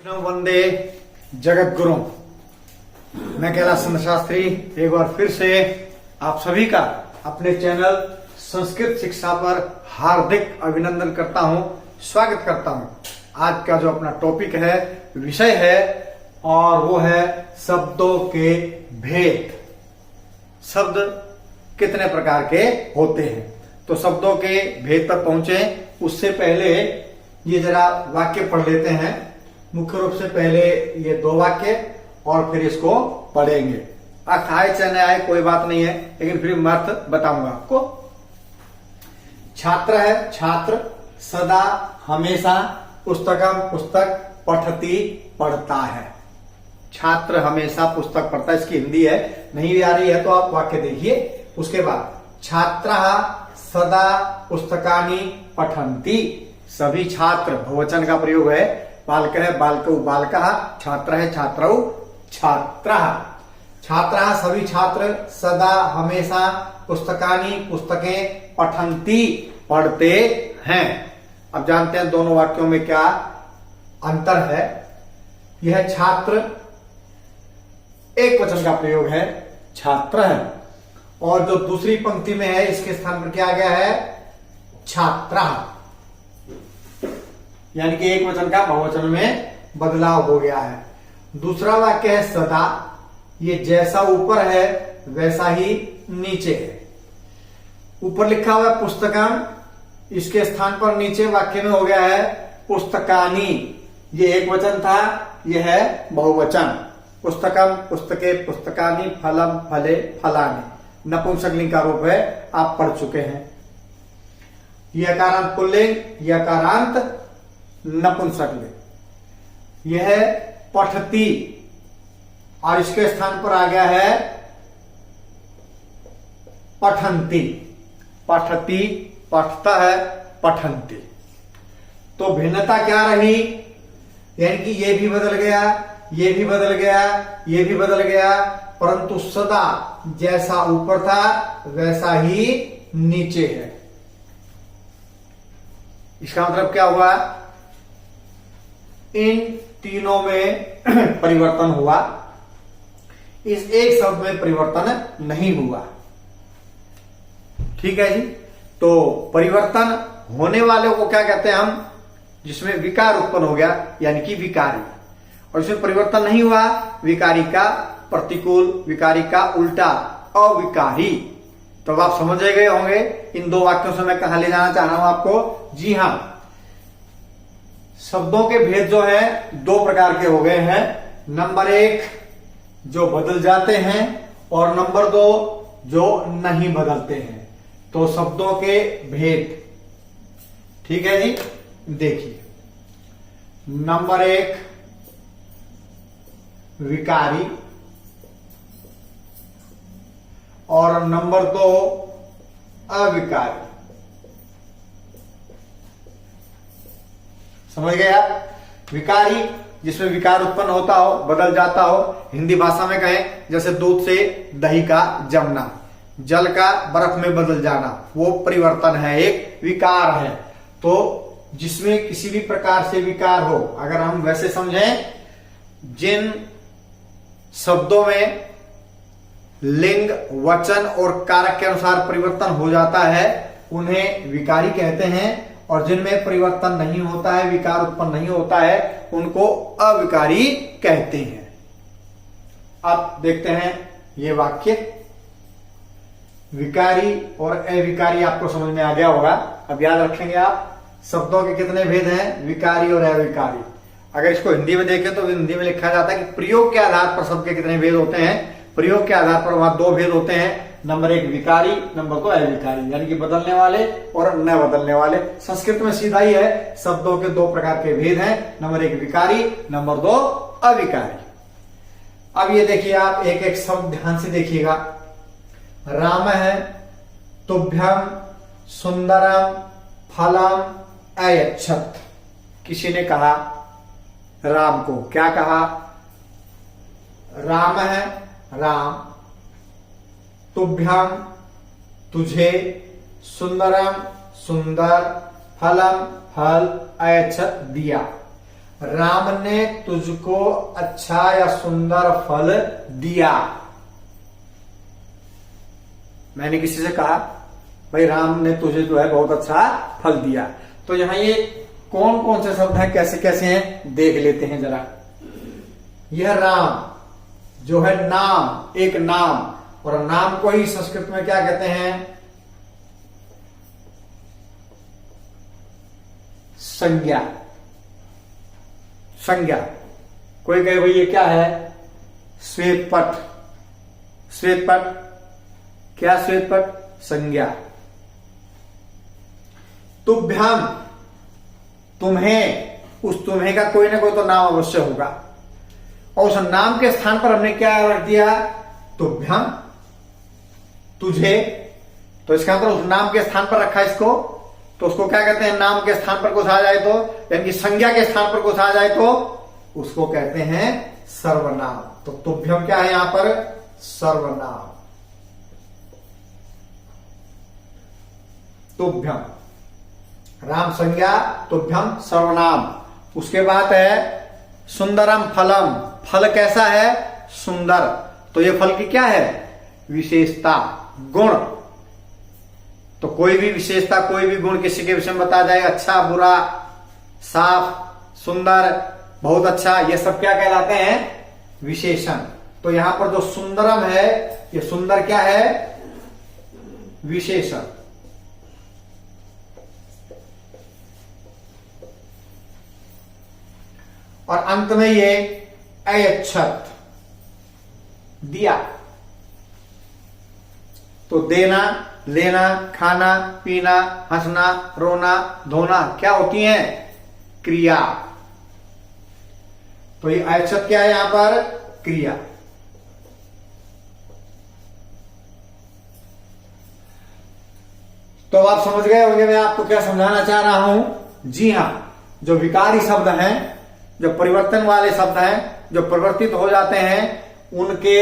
कृष्ण वंदे जगत गुरु। मैं कैलाश चंद्र शास्त्री एक बार फिर से आप सभी का अपने चैनल संस्कृत शिक्षा पर हार्दिक अभिनंदन करता हूं, स्वागत करता हूं। आज का जो अपना टॉपिक है, विषय है, और वो है शब्दों के भेद। शब्द कितने प्रकार के होते हैं, तो शब्दों के भेद पर पहुंचे उससे पहले ये जरा वाक्य पढ़ लेते हैं। मुख्य रूप से पहले ये दो वाक्य और फिर इसको पढ़ेंगे। अर्थ आए चाहे न आए कोई बात नहीं है, लेकिन फिर मैं अर्थ बताऊंगा आपको। छात्र है, छात्र सदा हमेशा पुस्तकम पुस्तक पठती पढ़ता है। छात्र हमेशा पुस्तक पढ़ता है, इसकी हिंदी है, नहीं भी आ रही है तो आप वाक्य देखिए। उसके बाद छात्रः सदा पुस्तकानि पठन्ति। सभी छात्र, बहुवचन का प्रयोग है, बालक है बालकौ बालकः, छात्र है छात्रौ छात्रः। छात्रः सभी छात्र सदा हमेशा पुस्तकानि पुस्तकें पठन्ति पढ़ते हैं। अब जानते हैं दोनों वाक्यों में क्या अंतर है। यह छात्र एक वचन का प्रयोग है, छात्र है, और जो दूसरी पंक्ति में है इसके स्थान पर क्या आ गया है, छात्रः, यानी कि एक वचन का बहुवचन में बदलाव हो गया है। दूसरा वाक्य है सदा, ये जैसा ऊपर है वैसा ही नीचे है। ऊपर लिखा हुआ है पुस्तकम, इसके स्थान पर नीचे वाक्य में हो गया है पुस्तकानि। ये एक वचन था, यह है बहुवचन। पुस्तकम पुस्तके पुस्तकानि, फलम फले फलानि, नपुंसकलिंग का रूप है, आप पढ़ चुके हैं। यह अकारांत पुल्लिंग, यह अकारांत नपुंसकलिंग। यह पठती, और इसके स्थान पर आ गया है पठन्ति। पठती पठता है, पठन्ति। तो भिन्नता क्या रही, यानी कि ये भी बदल गया, ये भी बदल गया, ये भी बदल गया, परंतु सदा जैसा ऊपर था वैसा ही नीचे है। इसका मतलब क्या हुआ, इन तीनों में परिवर्तन हुआ, इस एक शब्द में परिवर्तन नहीं हुआ। ठीक है जी। तो परिवर्तन होने वाले को क्या कहते हैं हम, जिसमें विकार उत्पन्न हो गया, यानी कि विकारी। और इसमें परिवर्तन नहीं हुआ, विकारी का प्रतिकूल, विकारी का उल्टा, अविकारी। तो अब आप समझ गए होंगे इन दो वाक्यों से मैं कहां ले जाना चाह रहा हूं आपको। जी हां, शब्दों के भेद जो है दो प्रकार के हो गए हैं। नंबर एक जो बदल जाते हैं, और नंबर दो जो नहीं बदलते हैं। तो शब्दों के भेद, ठीक है जी। देखिए, नंबर एक विकारी, और नंबर दो अविकारी। समझ गए आप। विकारी जिसमें विकार उत्पन्न होता हो, बदल जाता हो। हिंदी भाषा में कहें जैसे दूध से दही का जमना, जल का बर्फ में बदल जाना, वो परिवर्तन है, एक विकार है। तो जिसमें किसी भी प्रकार से विकार हो, अगर हम वैसे समझें, जिन शब्दों में लिंग, वचन और कारक के अनुसार परिवर्तन हो जाता है उन्हें विकारी कहते हैं, और जिनमें परिवर्तन नहीं होता है, विकार उत्पन्न नहीं होता है, उनको अविकारी कहते हैं। अब देखते हैं ये वाक्य। विकारी और अविकारी आपको समझ में आ गया होगा। अब याद रखेंगे आप, शब्दों के कितने भेद हैं, विकारी और अविकारी। अगर इसको हिंदी में देखें तो हिंदी में लिखा जाता है कि प्रयोग के आधार पर शब्द के कितने भेद होते हैं। प्रयोग के आधार पर वहां दो भेद होते हैं, नंबर एक विकारी, नंबर दो अविकारी, यानी कि बदलने वाले और न बदलने वाले। संस्कृत में सीधा ही है, शब्दों के दो प्रकार के भेद हैं, नंबर एक विकारी, नंबर दो अविकारी। अब ये देखिए, आप एक एक शब्द ध्यान से देखिएगा। राम है, तुभ्यम सुंदरम फलम अयच्छत। किसी ने कहा राम को, क्या कहा, राम है, राम, तुभ्यम तुझे, सुंदरम सुंदर, फलम फल, अयच्छत दिया। राम ने तुझको अच्छा या सुंदर फल दिया। मैंने किसी से कहा भाई राम ने तुझे जो है बहुत अच्छा फल दिया। तो यहां ये कौन कौन से शब्द हैं, कैसे कैसे हैं, देख लेते हैं जरा। यह राम जो है नाम, एक नाम, और नाम को ही संस्कृत में क्या कहते हैं? संज्ञा। संज्ञा। कोई कहे भाई ये क्या है? श्वेतपट। श्वेतपट क्या? श्वेतपट संज्ञा। तुभ्यम तुम्हें, उस तुम्हें का कोई ना कोई तो नाम अवश्य होगा, और उस नाम के स्थान पर हमने क्या रख दिया? तुभ्यम, तुझे। तो इसका मतलब उस नाम के स्थान पर रखा इसको, तो उसको क्या कहते हैं? नाम के स्थान पर कुछ आ जाए तो, यानी कि संज्ञा के स्थान पर कुछ आ जाए तो उसको कहते हैं सर्वनाम। तो तुभ्यम क्या है यहां पर? सर्वनाम। तुभ्यम राम संज्ञा, तुभ्यम सर्वनाम। उसके बाद है सुंदरम फलम। फल कैसा है? सुंदर। तो ये फल की क्या है? विशेषता, गुण। तो कोई भी विशेषता, कोई भी गुण किसी के विषय में बता जाए, अच्छा, बुरा, साफ, सुंदर, बहुत अच्छा, ये सब क्या कहलाते हैं? विशेषण। तो यहां पर जो सुंदरम है, ये सुंदर क्या है? विशेषण। और अंत में ये अयच्छत, दिया। तो देना, लेना, खाना, पीना, हंसना, रोना, धोना क्या होती हैं? क्रिया। तो ये अयच्छत क्या है यहां पर? क्रिया। तो आप समझ गए होंगे मैं आपको क्या समझाना चाह रहा हूं। जी हां, जो विकारी शब्द हैं, जो परिवर्तन वाले शब्द हैं, जो परिवर्तित हो जाते हैं, उनके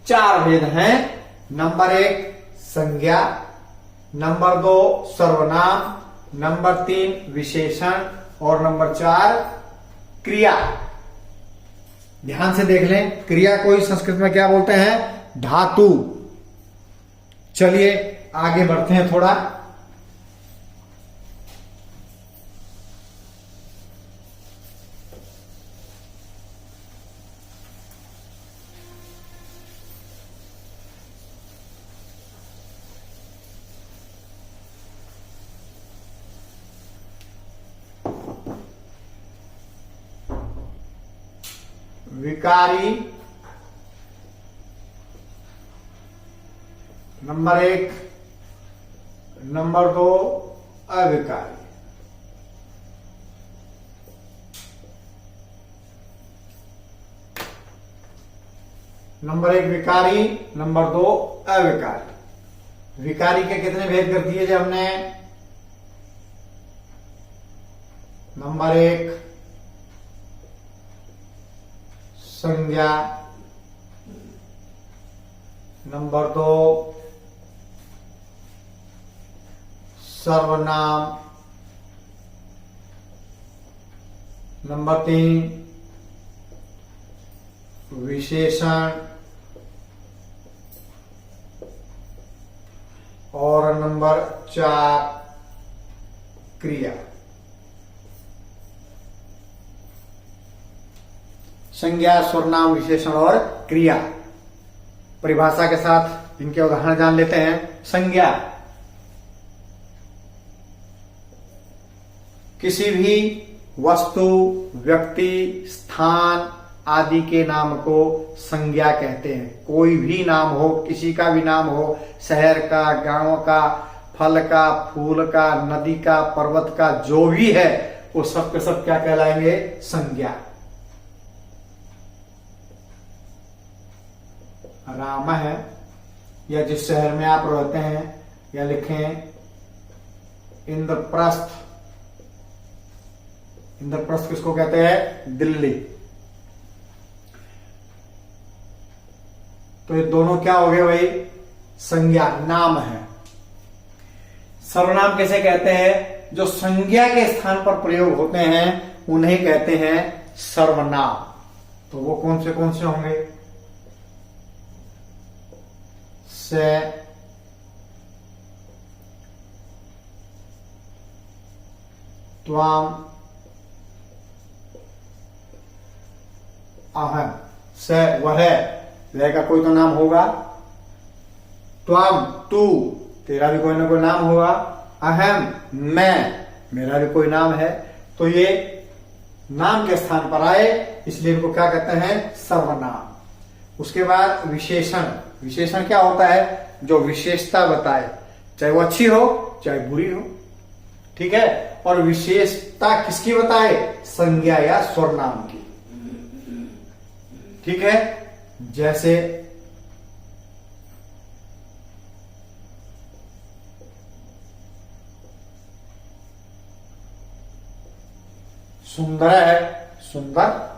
4 भेद हैं। नंबर 1 संज्ञा, नंबर 2 सर्वनाम, नंबर 3 विशेषण, और नंबर 4 क्रिया। ध्यान से देख लें, क्रिया को ही संस्कृत में क्या बोलते हैं? धातु। चलिए आगे बढ़ते हैं थोड़ा। विकारी नंबर 1, नंबर 2 अविकारी। नंबर 1 विकारी, नंबर 2 अविकारी। विकारी के कितने भेद कर दिए जब हमने? नंबर 1 संज्ञा, नंबर 2 सर्वनाम, नंबर 3 विशेषण, और नंबर 4 क्रिया। संज्ञा, सर्वनाम, विशेषण और क्रिया। परिभाषा के साथ इनके उदाहरण जान लेते हैं। संज्ञा किसी भी वस्तु, व्यक्ति, स्थान आदि के नाम को संज्ञा कहते हैं। कोई भी नाम हो, किसी का भी नाम हो, शहर का, गांव का, फल का, फूल का, नदी का, पर्वत का, जो भी है वो सब के सब क्या कहलाएंगे? संज्ञा। राम है, या जिस शहर में आप रहते हैं, या लिखें इंद्रप्रस्थ। इंद्रप्रस्थ किसको कहते हैं? दिल्ली। तो ये दोनों क्या हो गए भाई? संज्ञा, नाम है। सर्वनाम कैसे कहते हैं? जो संज्ञा के स्थान पर प्रयोग होते हैं उन्हें कहते हैं सर्वनाम। तो वो कौन से होंगे? से, त्वाम, अहम। से वह, वह का कोई तो नाम होगा। त्वाम तू, तेरा भी कोई ना कोई नाम होगा। अहम मैं, मेरा भी कोई नाम है। तो ये नाम के स्थान पर आए, इसलिए इनको क्या कहते हैं? सर्वनाम। उसके बाद विशेषण। विशेषण क्या होता है? जो विशेषता बताए, चाहे वो अच्छी हो चाहे बुरी हो, ठीक है। और विशेषता किसकी बताए? संज्ञा या स्वरनाम की, ठीक है। जैसे सुंदर है, सुंदर।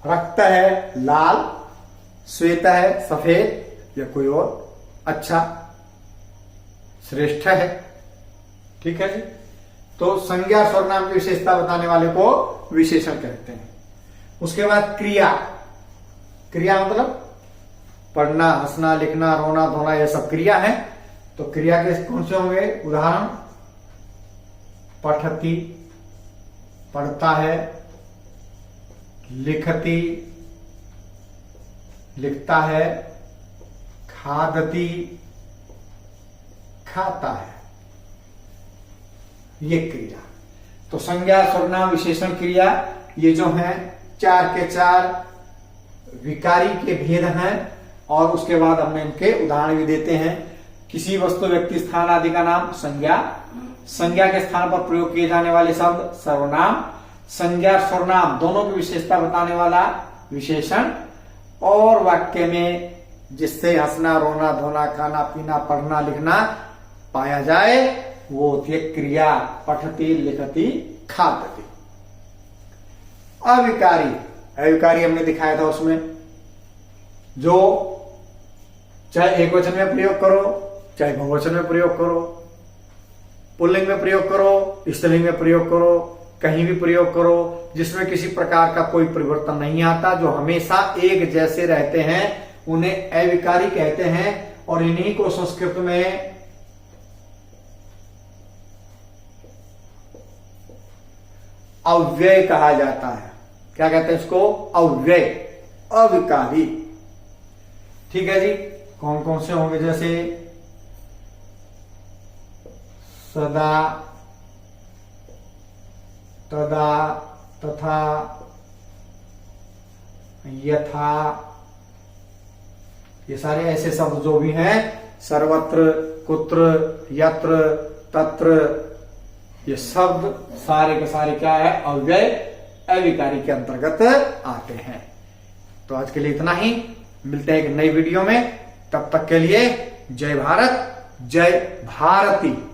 रक्त है, लाल। श्वेत है, सफेद या कोई और। अच्छा, श्रेष्ठ है, ठीक है जी। तो संज्ञा सर्वनाम की विशेषता बताने वाले को विशेषण कहते हैं। उसके बाद क्रिया। क्रिया मतलब पढ़ना, हंसना, लिखना, रोना, धोना, ये सब क्रिया है। तो क्रिया के कौन से होंगे? उदाहरण, पठती, पढ़ता है। लिखती, लिखता है। खादती, खाता है। ये क्रिया। तो संज्ञा, सर्वनाम, विशेषण, क्रिया, ये जो हैं 4 के 4 विकारी के भेद हैं। और उसके बाद हमने इनके उदाहरण भी देते हैं। किसी वस्तु, व्यक्ति, स्थान आदि का नाम संज्ञा। संज्ञा के स्थान पर प्रयोग किए जाने वाले शब्द सर्वनाम। संज्ञा और सर्वनाम दोनों की विशेषता बताने वाला विशेषण। और वाक्य में जिससे हंसना, रोना, धोना, खाना, पीना, पढ़ना, लिखना पाया जाए वो होती है क्रिया। पठती, लिखती, खादती। अविकारी। अविकारी हमने दिखाया था उसमें, जो चाहे एक वचन में प्रयोग करो, चाहे बहुवचन में प्रयोग करो, पुल्लिंग में प्रयोग करो, स्त्रीलिंग में प्रयोग करो, कहीं भी प्रयोग करो, जिसमें किसी प्रकार का कोई परिवर्तन नहीं आता, जो हमेशा एक जैसे रहते हैं, उन्हें अविकारी कहते हैं। और इन्हीं को संस्कृत में अव्यय कहा जाता है। क्या कहते हैं इसको? अव्यय, अविकारी, ठीक है जी। कौन कौन से होंगे? जैसे सदा, तदा, तथा, यथा, ये सारे ऐसे शब्द जो भी हैं, सर्वत्र, कुत्र, यत्र, तत्र, ये शब्द सारे के सारे क्या है? अव्यय, अविकारी के अंतर्गत आते हैं। तो आज के लिए इतना ही। मिलते हैं एक नई वीडियो में। तब तक के लिए जय भारत, जय भारती।